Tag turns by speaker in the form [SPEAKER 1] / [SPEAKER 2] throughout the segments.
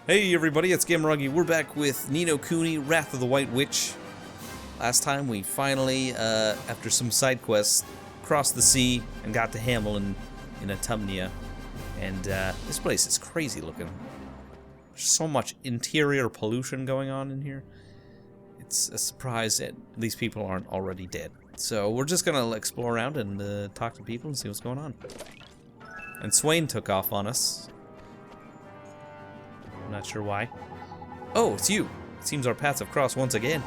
[SPEAKER 1] Hey everybody, it's Gameragi. We're back with Kuni, Wrath of the White Witch. Last time we finally, after some side quests, crossed the sea and got to Hamelin in Autumnia. And this place is crazy looking. There's so much interior pollution going on in here. It's a surprise that these people aren't already dead. So we're just gonna explore around and talk to people and see what's going on. And Swain took off on us. I'm not sure why. Oh, it's you. It seems our paths have crossed once again.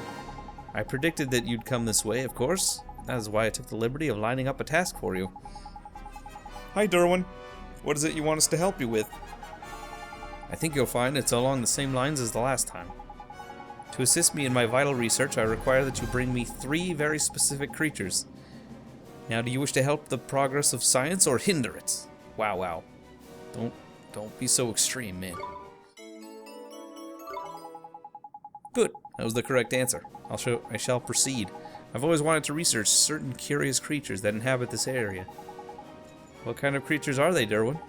[SPEAKER 1] I predicted that you'd come this way, of course. That is why I took the liberty of lining up a task for you. Hi, Derwin. What is it you want us to help you with? I think you'll find it's along the same lines as the last time. To assist me in my vital research, I require that you bring me 3 very specific creatures. Now, do you wish to help the progress of science or hinder it? Wow. Don't be so extreme, man. Good. That was the correct answer. I shall proceed. I've always wanted to research certain curious creatures that inhabit this area. What kind of creatures are they, Derwin?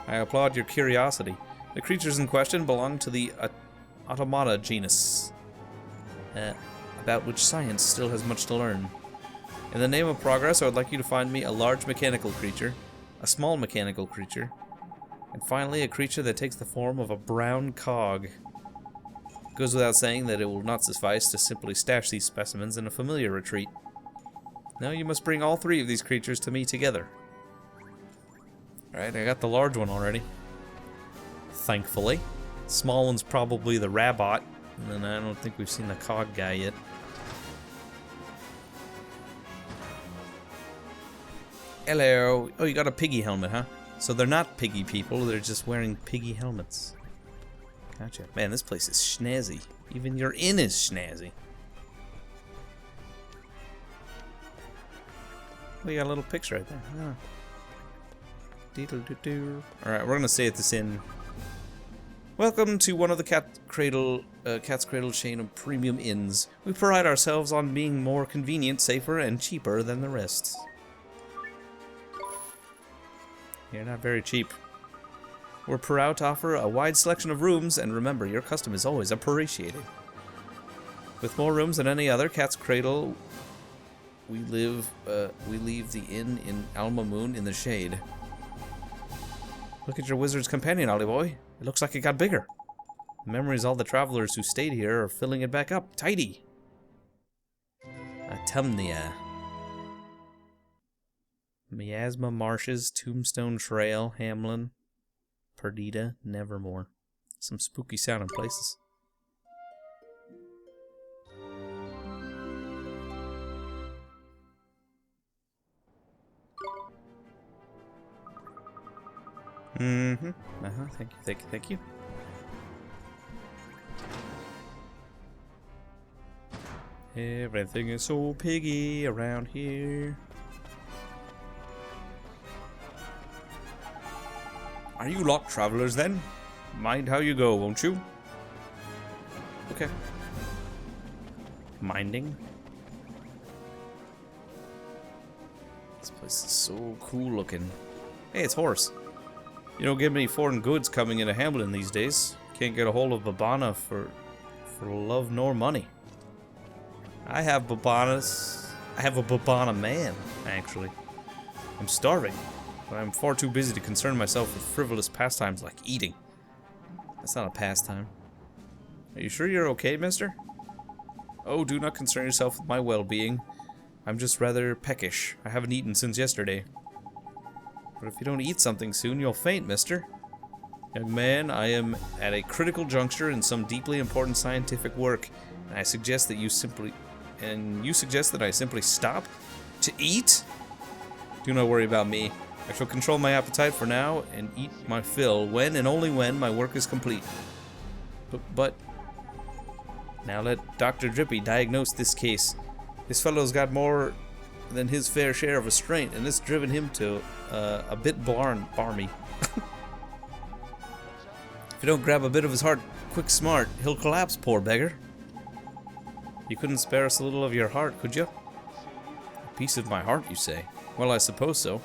[SPEAKER 1] I applaud your curiosity. The creatures in question belong to the Automata genus, about which science still has much to learn. In the name of progress, I would like you to find me a large mechanical creature, a small mechanical creature, and finally a creature that takes the form of a brown cog. It goes without saying that it will not suffice to simply stash these specimens in a familiar retreat. No, you must bring all 3 of these creatures to me together. Alright, I got the large one already. Thankfully. Small one's probably the Rabot, and then I don't think we've seen the cog guy yet. Hello. Oh, you got a piggy helmet, huh? So they're not piggy people, they're just wearing piggy helmets. Gotcha. Man, this place is snazzy. Even your inn is snazzy. We got a little picture right there. Huh. Alright, we're gonna stay at this inn. Welcome to one of the Cat's Cradle chain of premium inns. We pride ourselves on being more convenient, safer, and cheaper than the rest. You're not very cheap. We're proud to offer a wide selection of rooms, and remember, your custom is always appreciated. With more rooms than any other Cat's Cradle, we leave the inn in Alma Moon in the shade. Look at your wizard's companion, Ollie boy. It looks like it got bigger. The memories of all the travelers who stayed here are filling it back up. Tidy. Autumnia. Miasma Marshes, Tombstone Trail, Hamelin, Perdita, Nevermore. Some spooky sounding places. Thank you. Everything is so piggy around here. Are you lot travelers then? Mind how you go, won't you? Okay. Minding. This place is so cool looking. Hey, it's Horse. You don't get many foreign goods coming into Hamelin these days. Can't get a hold of Babana for love nor money. I have Babanas. I have a Babana man, actually. I'm starving, but I'm far too busy to concern myself with frivolous pastimes like eating. That's not a pastime. Are you sure you're okay, mister? Oh, do not concern yourself with my well-being. I'm just rather peckish. I haven't eaten since yesterday. But if you don't eat something soon, you'll faint, mister. Young man, I am at a critical juncture in some deeply important scientific work, and I suggest that you simply... And you suggest that I simply stop to eat? Do not worry about me. I shall control my appetite for now and eat my fill when and only when my work is complete. But now let Dr. Drippy diagnose this case. This fellow's got more than his fair share of restraint, and it's driven him to a bit barmy. If you don't grab a bit of his heart quick smart, he'll collapse, poor beggar. You couldn't spare us a little of your heart, could you? A piece of my heart, you say? Well, I suppose so.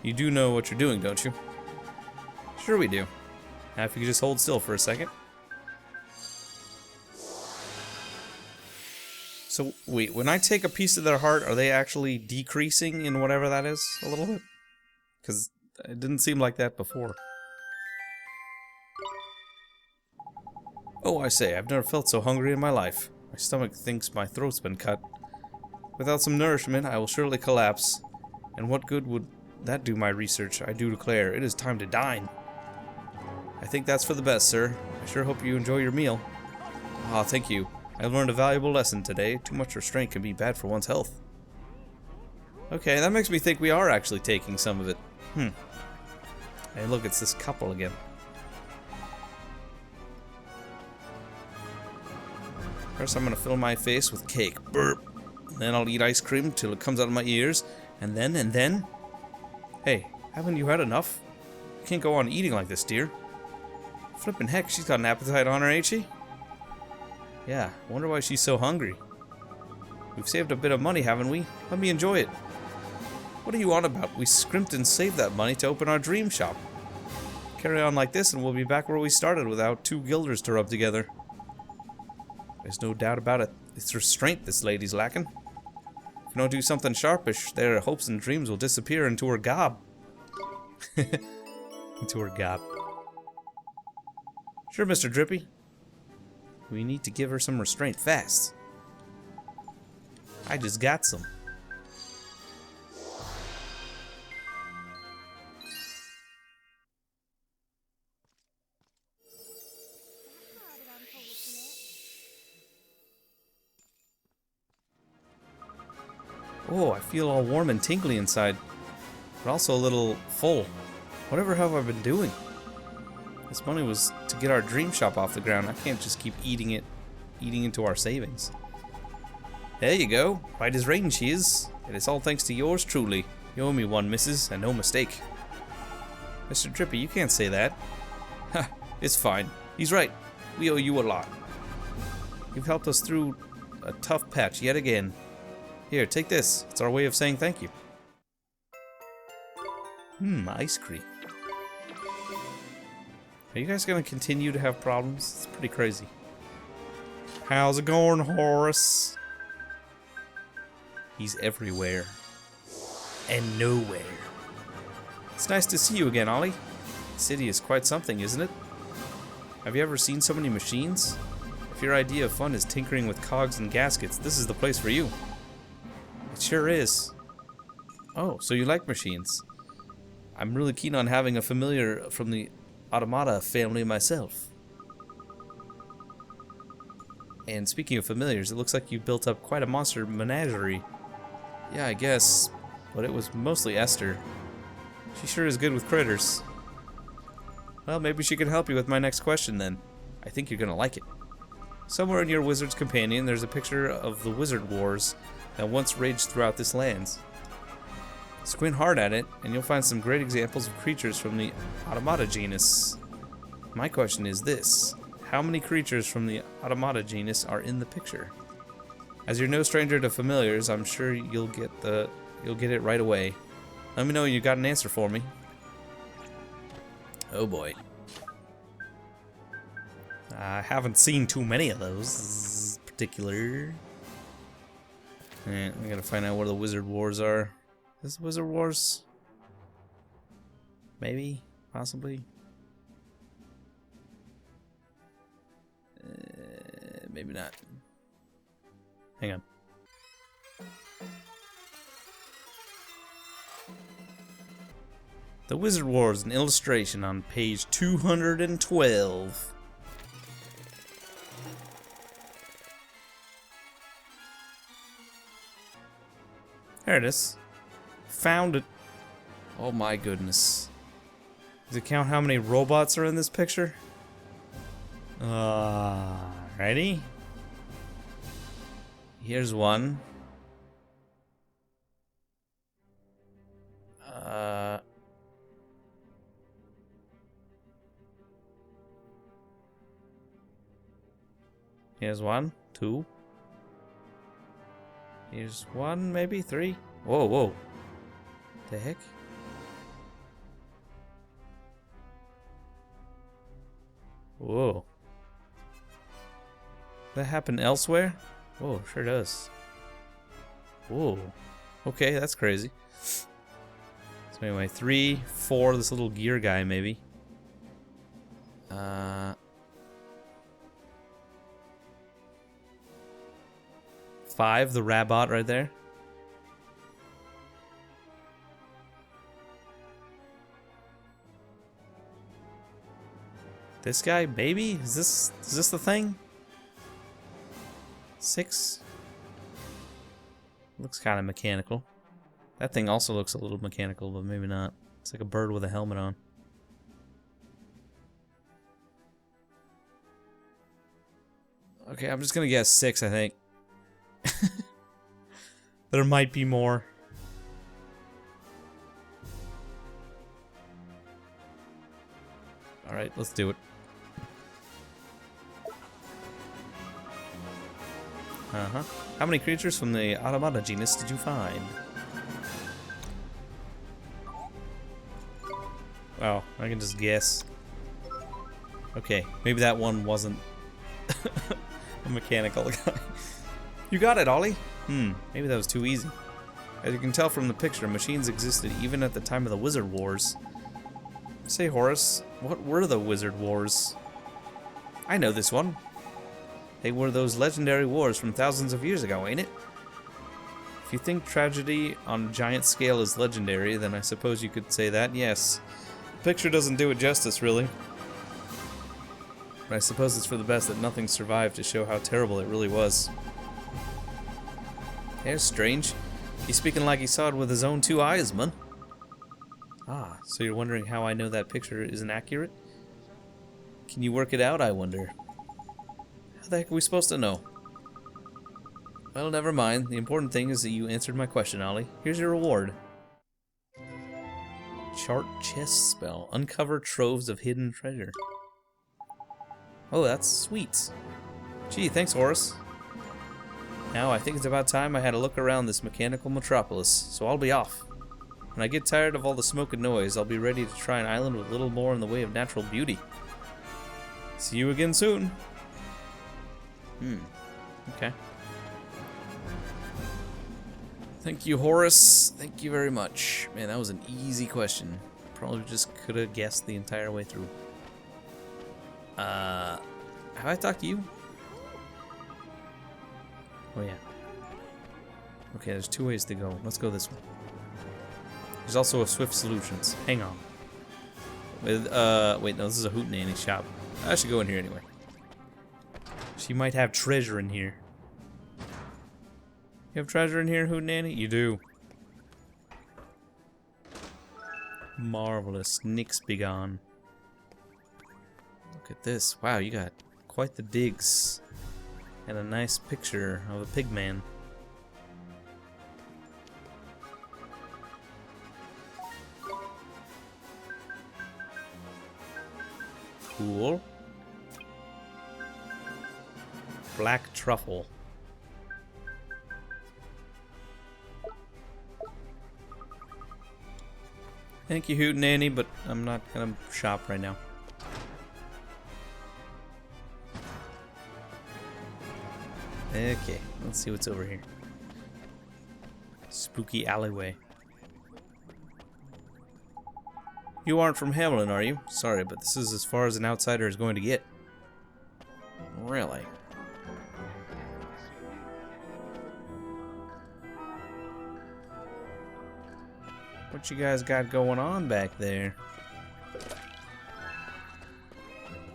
[SPEAKER 1] You do know what you're doing, don't you? Sure we do. Now if you could just hold still for a second. So, wait, when I take a piece of their heart, are they actually decreasing in whatever that is a little bit? Because it didn't seem like that before. Oh, I say, I've never felt so hungry in my life. My stomach thinks my throat's been cut. Without some nourishment, I will surely collapse. And what good would that do my research? I do declare, it is time to dine. I think that's for the best, sir. I sure hope you enjoy your meal. Ah, thank you. I learned a valuable lesson today. Too much restraint can be bad for one's health. Okay, that makes me think we are actually taking some of it. Hey, look, it's this couple again. First, I'm gonna fill my face with cake. Burp. Then I'll eat ice cream till it comes out of my ears. And then... Hey, haven't you had enough? You can't go on eating like this, dear. Flippin' heck, she's got an appetite on her, ain't she? Yeah, wonder why she's so hungry. We've saved a bit of money, haven't we? Let me enjoy it. What are you on about? We scrimped and saved that money to open our dream shop. Carry on like this and we'll be back where we started without 2 guilders to rub together. There's no doubt about it. It's restraint this lady's lacking. If you don't do something sharpish, their hopes and dreams will disappear into her gob. Into her gob. Sure, Mr. Drippy. We need to give her some restraint fast. I just got some. Oh, I feel all warm and tingly inside, but also a little full. Whatever have I been doing? This money was to get our dream shop off the ground. I can't just keep eating into our savings. There you go. Right as rain she is. It is all thanks to yours truly. You owe me one, missus, and no mistake. Mr. Drippy, you can't say that. Ha, it's fine. He's right. We owe you a lot. You've helped us through a tough patch yet again. Here, take this. It's our way of saying thank you. Ice cream. Are you guys gonna continue to have problems? It's pretty crazy. How's it going, Horace? He's everywhere. And nowhere. It's nice to see you again, Ollie. The city is quite something, isn't it? Have you ever seen so many machines? If your idea of fun is tinkering with cogs and gaskets, this is the place for you. It sure is. Oh, so you like machines. I'm really keen on having a familiar from the Automata family myself. And speaking of familiars, it looks like you built up quite a monster menagerie. Yeah, I guess. But it was mostly Esther. She sure is good with critters. Well, maybe she can help you with my next question then. I think you're gonna like it. Somewhere in your Wizard's Companion, there's a picture of the Wizard Wars that once raged throughout this land. Squint hard at it, and you'll find some great examples of creatures from the Automata genus. My question is this: how many creatures from the Automata genus are in the picture? As you're no stranger to familiars, I'm sure you'll get it right away. Let me know when you got an answer for me. Oh boy. I haven't seen too many of those particular. I gotta find out where the Wizard Wars are. Is Wizard Wars? Maybe? Possibly? Maybe not. Hang on. The Wizard Wars, an illustration on page 212. There it is. Found it. Oh my goodness. Does it count how many robots are in this picture? Ready? Here's one. Here's one, two. Here's one, maybe three. Whoa, whoa. The heck? Whoa. That happen elsewhere? Whoa, sure does. Whoa. Okay, that's crazy. So anyway, 3, 4, this little gear guy maybe. 5, the Rabot right there. This guy, maybe? Is this the thing? 6? Looks kind of mechanical. That thing also looks a little mechanical, but maybe not. It's like a bird with a helmet on. Okay, I'm just gonna guess 6, I think. There might be more. Alright, let's do it. How many creatures from the Automata genus did you find? Oh, I can just guess. Okay, maybe that one wasn't a mechanical guy. You got it, Ollie. Maybe that was too easy. As you can tell from the picture, machines existed even at the time of the Wizard Wars. Say, Horace, what were the Wizard Wars? I know this one. They were those legendary wars from thousands of years ago, ain't it? If you think tragedy on a giant scale is legendary, then I suppose you could say that, yes. The picture doesn't do it justice, really. But I suppose it's for the best that nothing survived to show how terrible it really was. Yeah, strange. He's speaking like he saw it with his own 2 eyes, man. Ah, so you're wondering how I know that picture isn't accurate? Can you work it out, I wonder? How the heck are we supposed to know? Well, never mind. The important thing is that you answered my question, Ollie. Here's your reward. Chart chest spell. Uncover troves of hidden treasure. Oh, that's sweet. Gee, thanks, Horace. Now, I think it's about time I had a look around this mechanical metropolis, so I'll be off. When I get tired of all the smoke and noise, I'll be ready to try an island with little more in the way of natural beauty. See you again soon. Okay. Thank you, Horace. Thank you very much. Man, that was an easy question. Probably just could have guessed the entire way through. Have I talked to you? Oh, yeah. Okay, there's 2 ways to go. Let's go this way. There's also a Swift Solutions. Hang on. With, wait, no, this is a Hootenanny shop. I should go in here anyway. She might have treasure in here. You have treasure in here, Hootenanny? You do. Marvelous. Nix begone. Look at this. Wow, you got quite the digs. And a nice picture of a pig man. Cool. Black truffle. Thank you, Hootenanny, but I'm not gonna shop right now. Okay, let's see what's over here. Spooky alleyway. You aren't from Hamlin, are you? Sorry, but this is as far as an outsider is going to get. Really? What you guys got going on back there?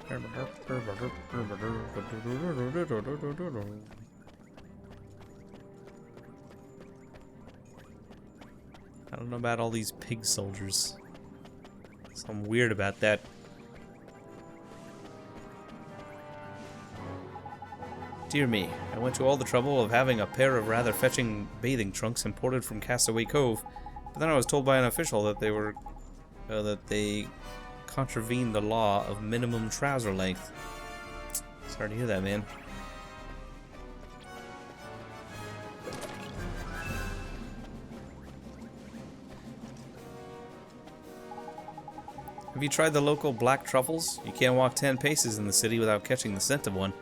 [SPEAKER 1] I don't know about all these pig soldiers. Something weird about that. Dear me, I went to all the trouble of having a pair of rather fetching bathing trunks imported from Castaway Cove, but then I was told by an official that they were that they contravened the law of minimum trouser length. Sorry to hear that, man. Have you tried the local black truffles? You can't walk 10 paces in the city without catching the scent of one.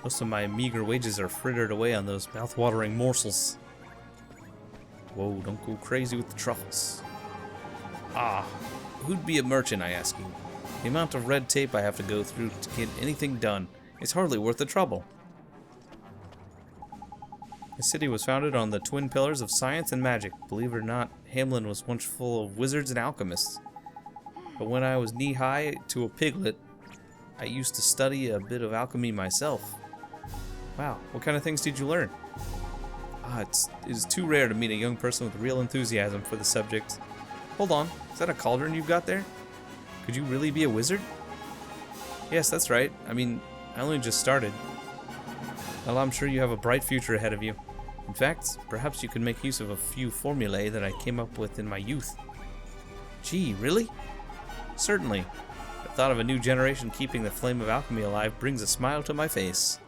[SPEAKER 1] Most of my meager wages are frittered away on those mouth-watering morsels. Whoa, don't go crazy with the truffles. Ah, who'd be a merchant, I ask you? The amount of red tape I have to go through to get anything done is hardly worth the trouble. The city was founded on the twin pillars of science and magic. Believe it or not, Hamlin was once full of wizards and alchemists. But when I was knee-high to a piglet, I used to study a bit of alchemy myself. Wow, what kind of things did you learn? It is too rare to meet a young person with real enthusiasm for the subject. Hold on, is that a cauldron you've got there? Could you really be a wizard? Yes, that's right. I mean, I only just started. Well, I'm sure you have a bright future ahead of you. In fact, perhaps you could make use of a few formulae that I came up with in my youth. Gee, really? Certainly. The thought of a new generation keeping the flame of alchemy alive brings a smile to my face.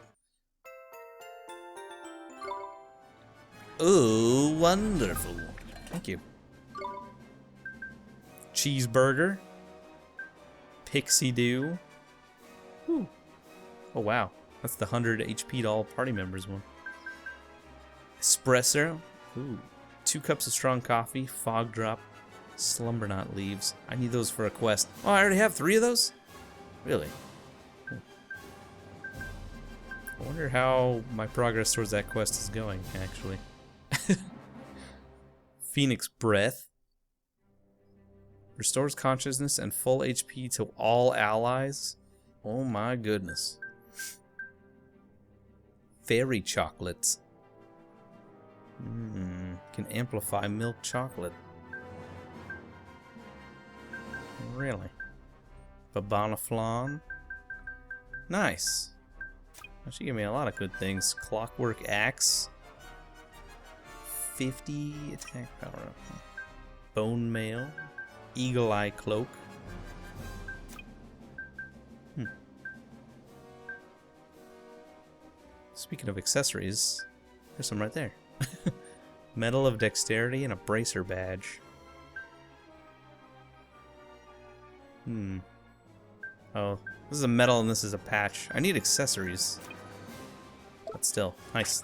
[SPEAKER 1] Oh, wonderful. Thank you. Cheeseburger. Pixie Dew. Ooh. Oh, wow. That's the 100 HP to all party members one. Espresso. Ooh. 2 cups of strong coffee. Fog drop. Slumber knot leaves. I need those for a quest. Oh, I already have 3 of those? Really? I wonder how my progress towards that quest is going, actually. Phoenix Breath. Restores consciousness and full HP to all allies. Oh my goodness. Fairy chocolates. Can amplify milk chocolate. Really? Babana Flan. Nice. She gave me a lot of good things. Clockwork Axe. 50 attack power. Bone Mail. Eagle Eye Cloak. Speaking of accessories, there's some right there. Medal of Dexterity and a Bracer Badge. Oh, this is a medal and this is a patch. I need accessories. But still, nice.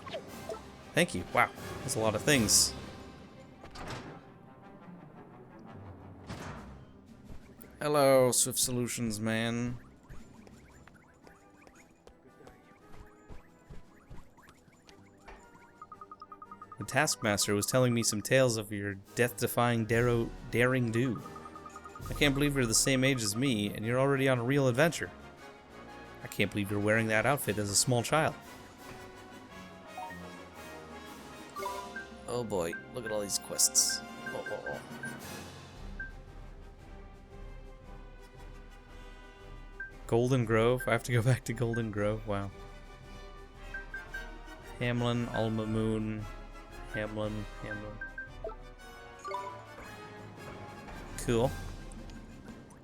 [SPEAKER 1] Thank you. Wow, that's a lot of things. Hello, Swift Solutions man. The Taskmaster was telling me some tales of your death-defying daring do. I can't believe you're the same age as me, and you're already on a real adventure. I can't believe you're wearing that outfit as a small child. Oh boy, look at all these quests. Oh. Golden Grove? I have to go back to Golden Grove? Wow. Hamlin, Alma Moon, Hamlin. Cool.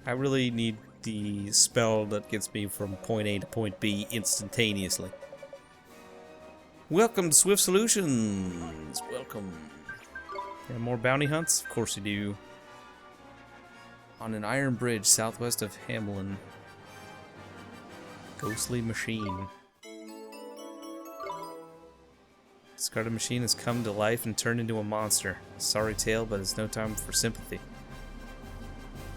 [SPEAKER 1] I really need the spell that gets me from point A to point B instantaneously. Welcome to Swift Solutions! Welcome. Yeah, more bounty hunts? Of course you do. On an iron bridge southwest of Hamlin. Ghostly machine. Discarded machine has come to life and turned into a monster. Sorry tale, but it's no time for sympathy.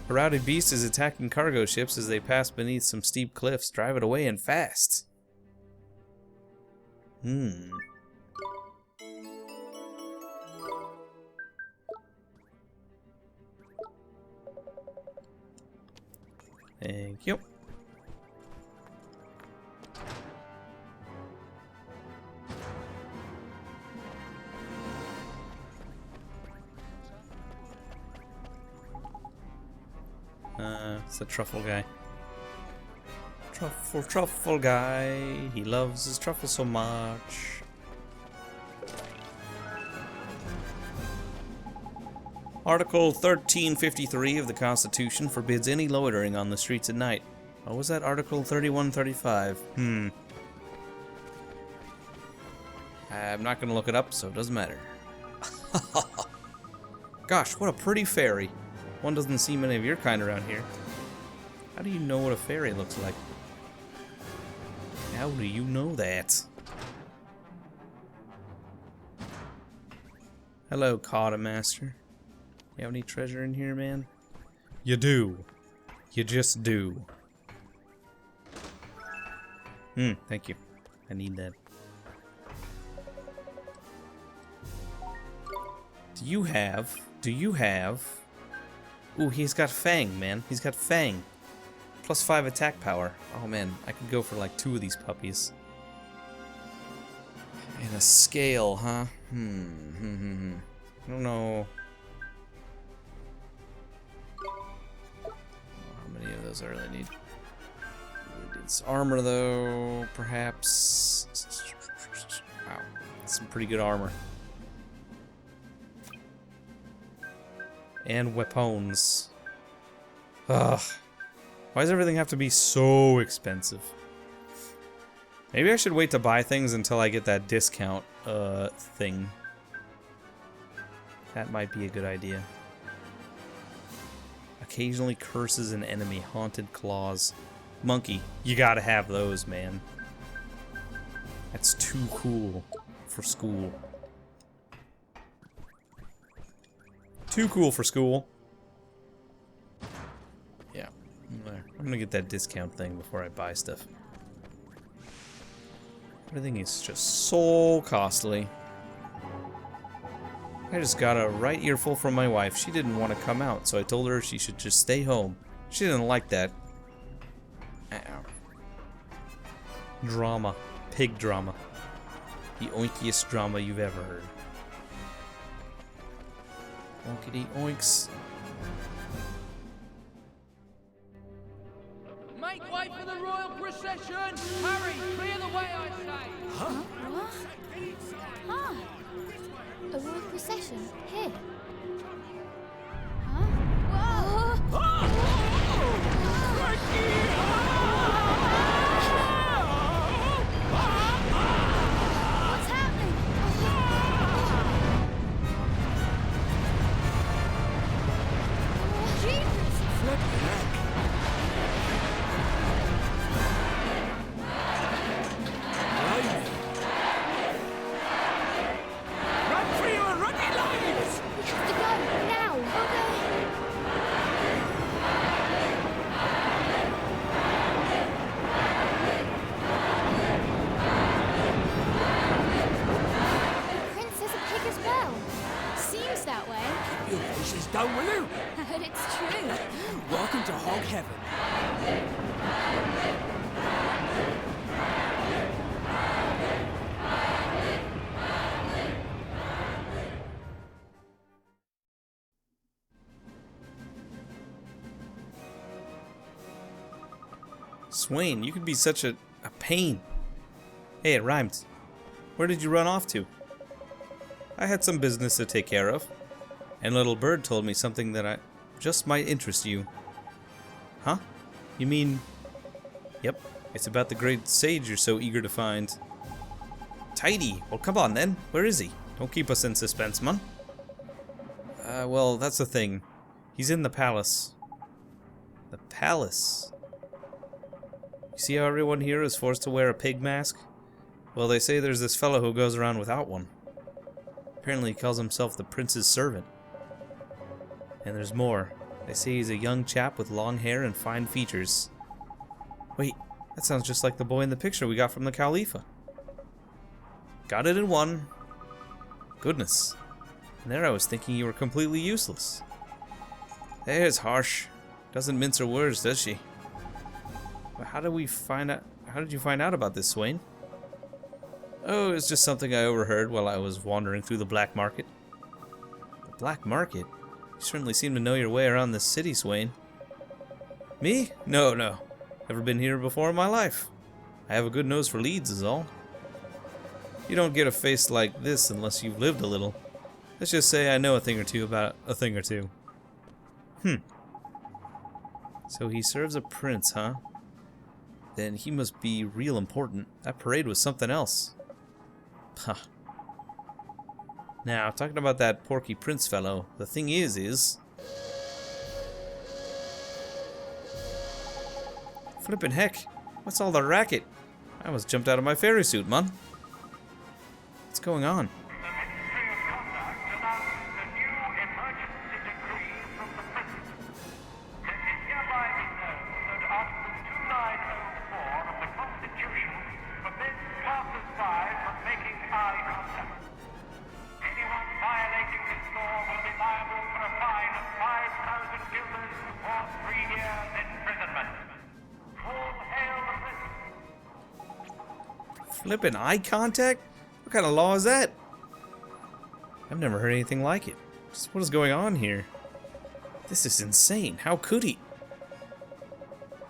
[SPEAKER 1] A rowdy beast is attacking cargo ships as they pass beneath some steep cliffs. Drive it away and fast. Thank you. It's the truffle guy. Truffle guy. He loves his truffle so much. Article 1353 of the Constitution forbids any loitering on the streets at night. Or was that Article 3135? I'm not going to look it up, so it doesn't matter. Gosh, what a pretty fairy. One doesn't see many of your kind around here. How do you know what a fairy looks like? How do you know that? Hello, Master. You have any treasure in here, man? You do. You just do. Thank you. I need that. Do you have... Ooh, he's got Fang, man. He's got Fang. +5 attack power. Oh, man. I could go for like 2 of these puppies. And a scale, huh? I don't know. How many of those I really need? It's armor, though, perhaps. Wow. That's some pretty good armor. And weapons. Ugh. Why does everything have to be so expensive? Maybe I should wait to buy things until I get that discount thing. That might be a good idea. Occasionally curses an enemy. Haunted claws. Monkey. You gotta have those, man. That's too cool for school. Too cool for school. Yeah. I'm gonna get that discount thing before I buy stuff. Everything is just so costly. I just got a right earful from my wife. She didn't want to come out, so I told her she should just stay home. She didn't like that. Drama. Pig drama. The oinkiest drama you've ever heard. Oinkity oinks.
[SPEAKER 2] Make way for the royal procession! Hurry, clear the way, I say!
[SPEAKER 3] Huh? What? Huh? A royal procession? Here? Huh? Whoa! What's happening? Jesus!
[SPEAKER 2] Flip the neck! Run for your ruddy lives!
[SPEAKER 3] We have to go now. Okay. The prince is a pig as well. Seems that way.
[SPEAKER 2] Your voices down with you!
[SPEAKER 3] But it's true.
[SPEAKER 2] Welcome to Hog Heaven.
[SPEAKER 1] Swain, you could be such a pain. Hey, it rhymed. Where did you run off to? I had some business to take care of, and Little Bird told me something that I just might interest you. Huh? You mean... Yep, it's about the great sage you're so eager to find. Tidy! Well, come on then. Where is he? Don't keep us in suspense, man. Well, that's the thing. He's in the palace. The palace? You see how everyone here is forced to wear a pig mask? Well, they say there's this fellow who goes around without one. Apparently he calls himself the prince's servant. And there's more. They say he's a young chap with long hair and fine features. Wait, that sounds just like the boy in the picture we got from the Khalifa. Got it in one. Goodness. And there I was thinking you were completely useless. There's harsh. Doesn't mince her words, does she? But how did you find out about this, Swain? Oh, it's just something I overheard while I was wandering through the black market. The black market? You certainly seem to know your way around this city, Swain. Me? No. Never been here before in my life. I have a good nose for leads is all. You don't get a face like this unless you've lived a little. Let's just say I know a thing or two about a thing or two. So he serves a prince, huh? Then he must be real important. That parade was something else. Huh. Now, talking about that Porky Prince fellow, the thing is... Flippin' heck. What's all the racket? I almost jumped out of my fairy suit, man. What's going on?
[SPEAKER 4] The Ministry of Conduct announces a new emergency decree from the President. Let it hereby be known that Article 2904 of the Constitution forbids passers-by from making eye contact. Anyone violating this law will be liable for a fine of 5,000 guilders or 3 years imprisonment. All hail the President.
[SPEAKER 1] Flippin' eye contact? What kind of law is that? I've never heard anything like it. Just what is going on here? This is insane. How could he?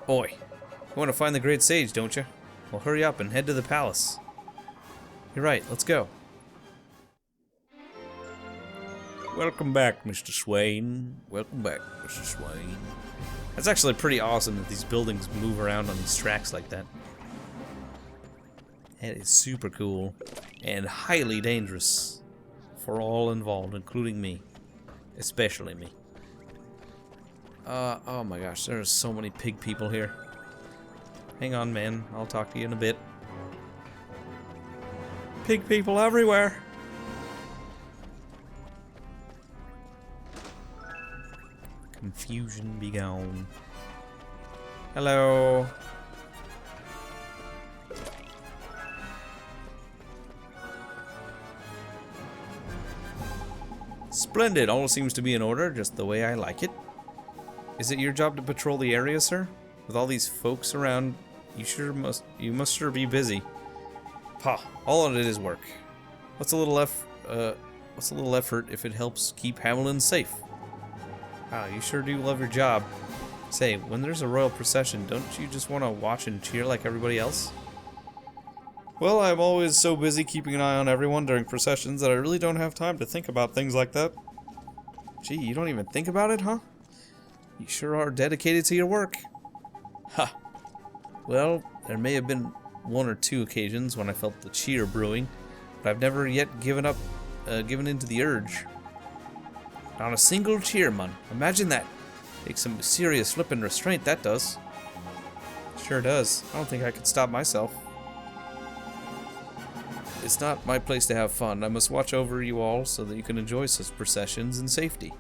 [SPEAKER 1] Boy, you want to find the great sage, don't you? Well, hurry up and head to the palace. You're right, let's go. Welcome back, Mr. Swain. Welcome back, Mr. Swain. That's actually pretty awesome that these buildings move around on these tracks like that. That is super cool and highly dangerous for all involved, including me. Especially me. Oh my gosh, there are so many pig people here. Hang on, man. I'll talk to you in a bit. Pig people everywhere. Confusion be gone. Hello. Splendid. All seems to be in order, just the way I like it. Is it your job to patrol the area, sir? With all these folks around, you must sure be busy. Pa, all of it is work. What's a little effort if it helps keep Hamlin safe? Wow, you sure do love your job. Say, when there's a royal procession, don't you just want to watch and cheer like everybody else? Well, I'm always so busy keeping an eye on everyone during processions that I really don't have time to think about things like that. Gee, you don't even think about it, huh? You sure are dedicated to your work. Ha! Well, there may have been 1 or 2 occasions when I felt the cheer brewing, but I've never yet given in to the urge. Not a single cheer, man. Imagine that. Takes some serious flippin' restraint, that does. Sure does. I don't think I could stop myself. It's not my place to have fun. I must watch over you all so that you can enjoy such processions in safety.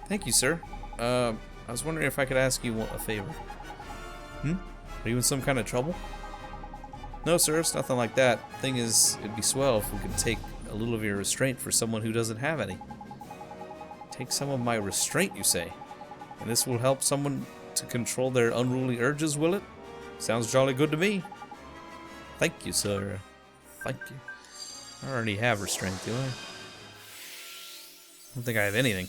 [SPEAKER 1] Thank you, sir. I was wondering if I could ask you a favor. Are you in some kind of trouble? No, sir, it's nothing like that. Thing is, it'd be swell if we could take a little of your restraint for someone who doesn't have any. Take some of my restraint, you say? And this will help someone to control their unruly urges, will it? Sounds jolly good to me. Thank you, sir. Thank you. I already have restraint, do I? I don't think I have anything.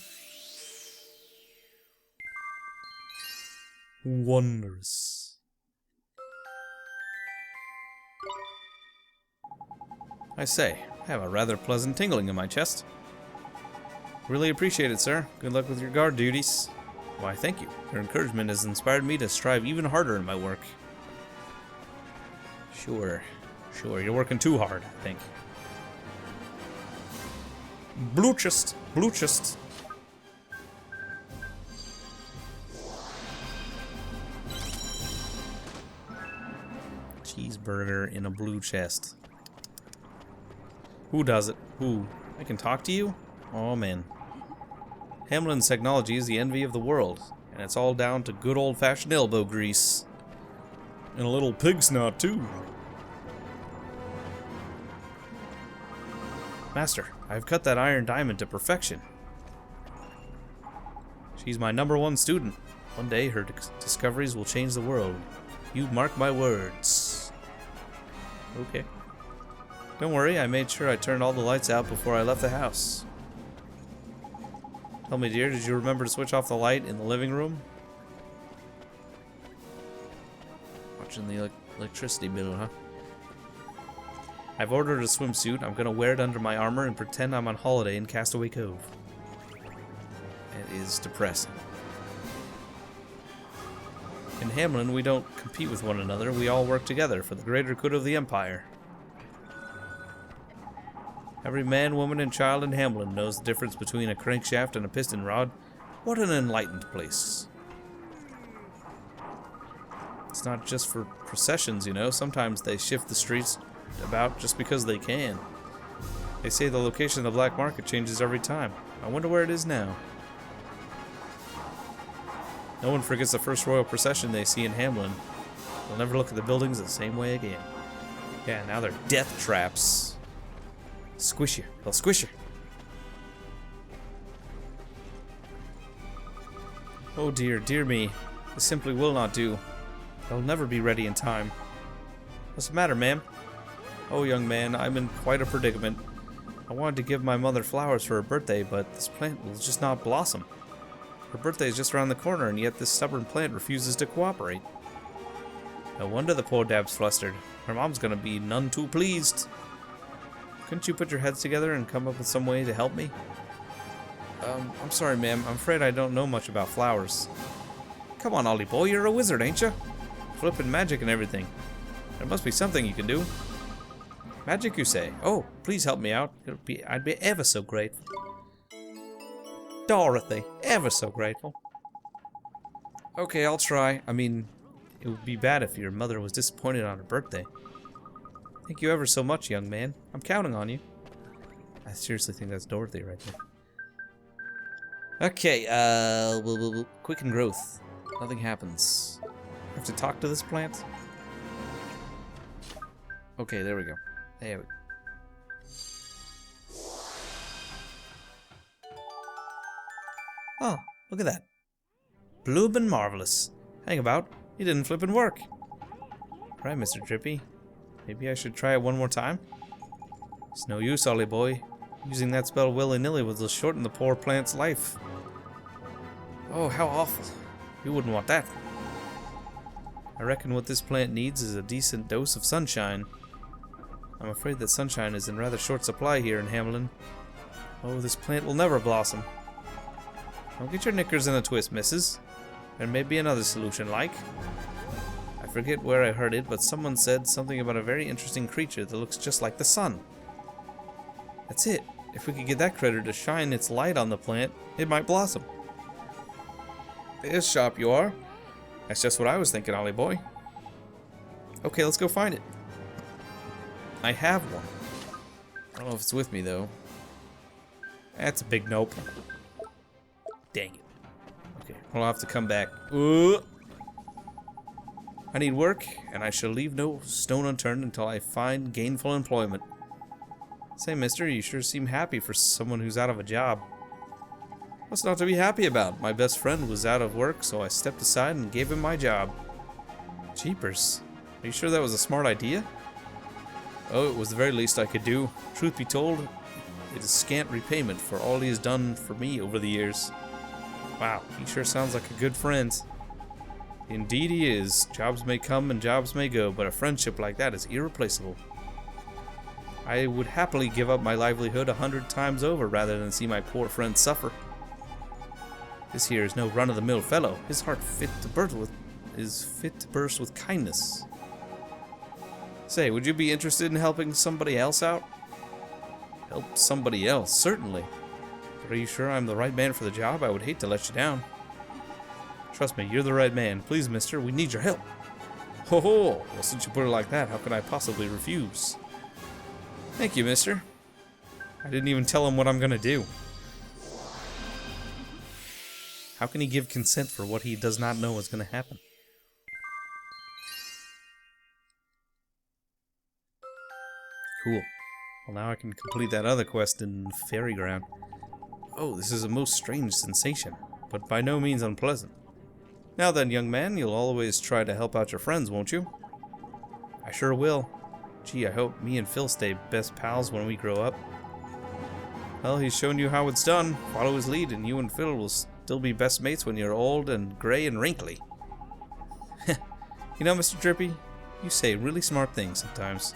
[SPEAKER 1] Wondrous. I say, I have a rather pleasant tingling in my chest. Really appreciate it, sir. Good luck with your guard duties. Why, thank you. Your encouragement has inspired me to strive even harder in my work. Sure. You're working too hard, I think. Blue chest. Cheeseburger in a blue chest. Who does it? Who? I can talk to you? Oh, man. Hamlin's technology is the envy of the world, and it's all down to good old-fashioned elbow grease. And a little pig snot, too. Master, I've cut that iron diamond to perfection. She's my #1 student. One day her discoveries will change the world. You mark my words. Okay. Don't worry, I made sure I turned all the lights out before I left the house. Tell me, dear, did you remember to switch off the light in the living room? Watching the electricity bill, huh? I've ordered a swimsuit. I'm gonna wear it under my armor and pretend I'm on holiday in Castaway Cove. It is depressing. In Hamlin, we don't compete with one another. We all work together for the greater good of the Empire. Every man, woman, and child in Hamlin knows the difference between a crankshaft and a piston rod. What an enlightened place. It's not just for processions, you know. Sometimes they shift the streets about just because they can. They say the location of the black market changes every time. I wonder where it is now. No one forgets the first royal procession they see in Hamlin. They'll never look at the buildings the same way again. Yeah, now they're death traps. Squish you. They'll squish you. Oh dear, dear me. This simply will not do. They'll never be ready in time. What's the matter, ma'am? Oh, young man, I'm in quite a predicament. I wanted to give my mother flowers for her birthday, but this plant will just not blossom. Her birthday is just around the corner, and yet this stubborn plant refuses to cooperate. No wonder the poor dab's flustered. Her mom's gonna be none too pleased. Couldn't you put your heads together and come up with some way to help me? I'm sorry, ma'am. I'm afraid I don't know much about flowers. Come on, Ollie boy, you're a wizard, ain't you? Flippin' magic and everything. There must be something you can do. Magic, you say? Oh, please help me out. I'd be ever so grateful. Dorothy, ever so grateful. Okay, I'll try. I mean, it would be bad if your mother was disappointed on her birthday. Thank you ever so much, young man. I'm counting on you. I seriously think that's Dorothy right there. Okay, quicken growth. Nothing happens. I have to talk to this plant? Okay, there we go. There we go. Oh, look at that. Bloomin' marvelous. Hang about. It didn't flippin' work. Right, Mr. Drippy. Maybe I should try it one more time? It's no use, Ollie boy. Using that spell willy-nilly will just shorten the poor plant's life. Oh, how awful. You wouldn't want that. I reckon what this plant needs is a decent dose of sunshine. I'm afraid that sunshine is in rather short supply here in Hamlin. Oh, this plant will never blossom. Don't get your knickers in a twist, missus. There may be another solution, like. I forget where I heard it, but someone said something about a very interesting creature that looks just like the sun. That's it. If we could get that critter to shine its light on the plant, it might blossom. There's sharp you are. That's just what I was thinking, Ollie boy. Okay, let's go find it. I have one. I don't know if it's with me, though. That's a big nope. Dang it. Okay, I'll have to come back. I need work, and I shall leave no stone unturned until I find gainful employment. Say, mister, you sure seem happy for someone who's out of a job. What's not to be happy about? My best friend was out of work, so I stepped aside and gave him my job. Jeepers. Are you sure that was a smart idea? Oh, it was the very least I could do. Truth be told, it is scant repayment for all he has done for me over the years. Wow, he sure sounds like a good friend. Indeed he is. Jobs may come and jobs may go, but a friendship like that is irreplaceable. I would happily give up my livelihood 100 times over rather than see my poor friend suffer. This here is no run-of-the-mill fellow. His heart is fit to burst with kindness. Say, would you be interested in helping somebody else out? Help somebody else, certainly. But are you sure I'm the right man for the job? I would hate to let you down. Trust me, you're the right man. Please, mister, we need your help. Ho ho! Well, since you put it like that, how can I possibly refuse? Thank you, mister. I didn't even tell him what I'm gonna do. How can he give consent for what he does not know is gonna happen? Cool. Well, now I can complete that other quest in Fairy Ground. Oh, this is a most strange sensation, but by no means unpleasant. Now then, young man, you'll always try to help out your friends, won't you? I sure will. Gee, I hope me and Phil stay best pals when we grow up. Well, he's shown you how it's done. Follow his lead, and you and Phil will still be best mates when you're old and gray and wrinkly. You know, Mr. Drippy, you say really smart things sometimes.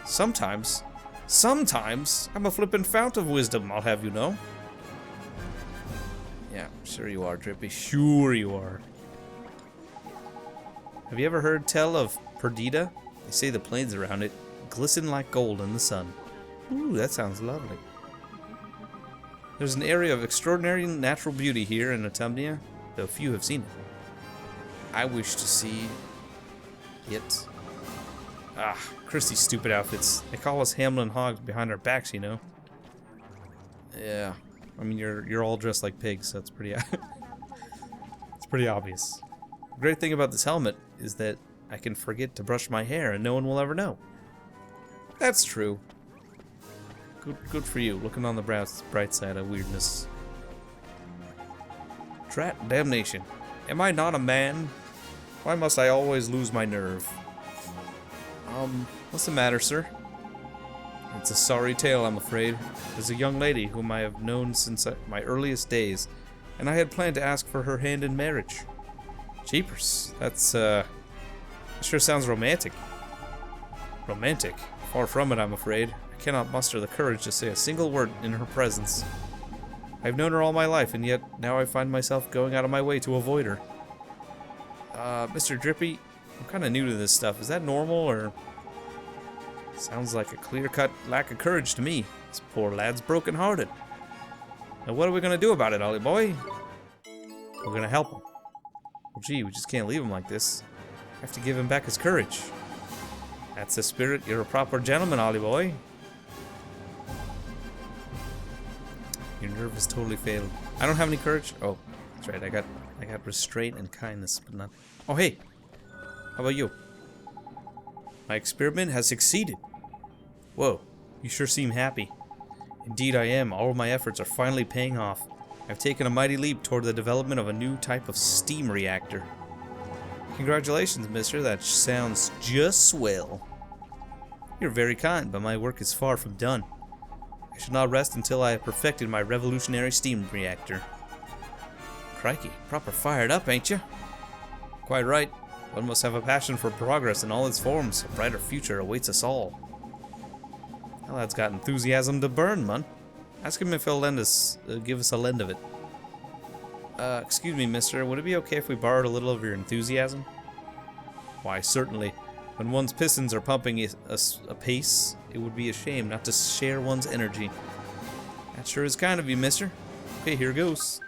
[SPEAKER 1] Sometimes? Sometimes? I'm a flippin' fount of wisdom, I'll have you know. Yeah, sure you are, Drippy. Sure you are. Have you ever heard tell of Perdita? They say the plains around it glisten like gold in the sun. Ooh, that sounds lovely. There's an area of extraordinary natural beauty here in Autumnia, though few have seen it. I wish to see It. Ah, Christy's stupid outfits. They call us Hamlin hogs behind our backs, you know. Yeah. I mean, you're all dressed like pigs, so it's pretty it's pretty obvious. The great thing about this helmet is that I can forget to brush my hair and no one will ever know. That's true. Good for you, looking on the bright side of weirdness. Drat damnation. Am I not a man? Why must I always lose my nerve? What's the matter, sir? It's a sorry tale, I'm afraid. There's a young lady whom I have known since my earliest days, and I had planned to ask for her hand in marriage. Jeepers, that's, sure sounds romantic. Romantic? Far from it, I'm afraid. I cannot muster the courage to say a single word in her presence. I've known her all my life, and yet now I find myself going out of my way to avoid her. Mr. Drippy, I'm kind of new to this stuff. Is that normal, or... Sounds like a clear-cut lack of courage to me. This poor lad's broken-hearted. Now what are we gonna do about it, Ollie boy? We're gonna help him. Well, gee, we just can't leave him like this. We have to give him back his courage. That's the spirit. You're a proper gentleman, Ollie boy. Your nerve has totally failed. I don't have any courage. Oh, that's right. I got restraint and kindness, but not... Oh, hey. How about you? My experiment has succeeded. Whoa, you sure seem happy. Indeed I am. All of my efforts are finally paying off. I've taken a mighty leap toward the development of a new type of steam reactor. Congratulations, mister. That sounds just swell. You're very kind, but my work is far from done. I shall not rest until I have perfected my revolutionary steam reactor. Crikey, proper fired up, ain't you? Quite right. One must have a passion for progress in all its forms. A brighter future awaits us all. That lad's got enthusiasm to burn, man. Ask him if he'll give us a lend of it. Excuse me, mister. Would it be okay if we borrowed a little of your enthusiasm? Why, certainly. When one's pistons are pumping apace, it would be a shame not to share one's energy. That sure is kind of you, mister. Okay, here goes.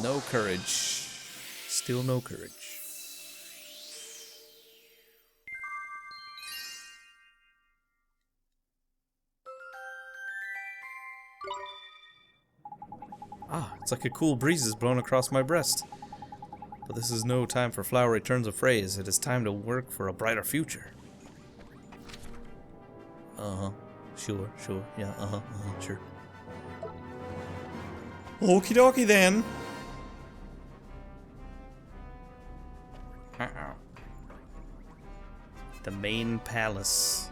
[SPEAKER 1] No courage. Still no courage. Ah, it's like a cool breeze is blowing across my breast. But this is no time for flowery turns of phrase. It is time to work for a brighter future. Uh-huh. Sure. Yeah, sure. Okie dokie then. The main palace.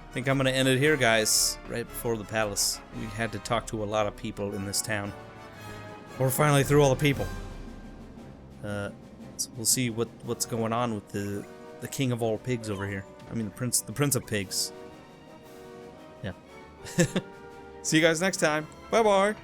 [SPEAKER 1] I think I'm gonna end it here, guys. Right before the palace. We had to talk to a lot of people in this town. We're finally through all the people. So we'll see what's going on with the king of all pigs over here. I mean the prince of pigs. Yeah. See you guys next time. Bye bye.